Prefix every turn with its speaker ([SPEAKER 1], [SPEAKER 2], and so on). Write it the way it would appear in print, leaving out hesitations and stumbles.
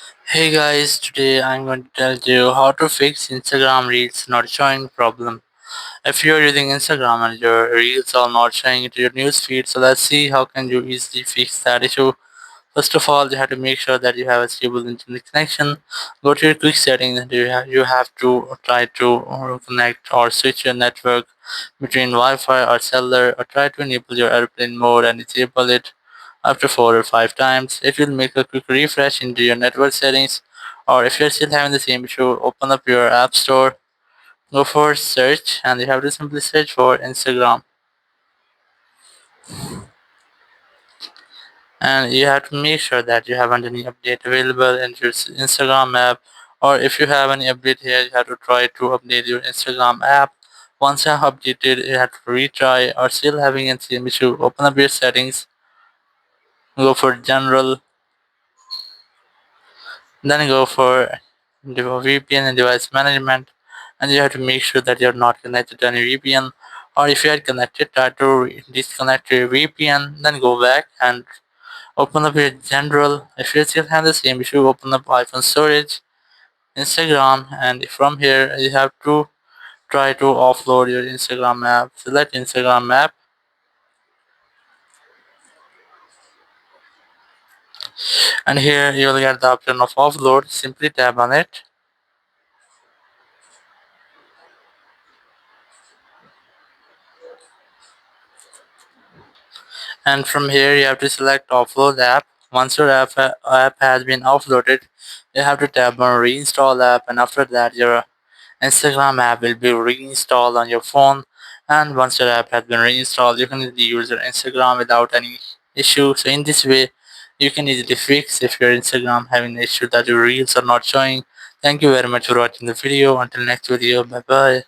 [SPEAKER 1] Hey guys, today I'm going to tell you how to fix Instagram Reels not showing problem. If you're using Instagram and your Reels are not showing into your news feed, so let's see how can you easily fix that issue. First of all, you have to make sure that you have a stable internet connection. Go to your quick settings and you have to try to connect or switch your network between Wi-Fi or cellular, or try to enable your airplane mode and disable it after 4 or 5 times. It will make a quick refresh into your network settings. Or if you're still having the same issue, open up your app store, go for search, and you have to simply search for Instagram. And you have to make sure that you haven't any update available in your Instagram app, or if you have any update here, you have to try to update your Instagram app. Once you have updated, you have to retry, or still having the same issue, open up your settings, go for general, then go for VPN and device management, and you have to make sure that you're not connected to any VPN. Or if you are connected, try to disconnect your VPN, then go back and open up your general. If you still have the same issue, open up iPhone storage, Instagram, and from here you have to try to offload your Instagram app. Select Instagram app, and here you'll get the option of offload. Simply tap on it, and from here you have to select offload app. Once your app has been offloaded, you have to tap on reinstall app, and after that your Instagram app will be reinstalled on your phone. And once your app has been reinstalled, you can easily use your Instagram without any issue. So in this way, you can easily fix if your Instagram having an issue that your reels are not showing. Thank you very much for watching the video. Until next video, bye bye.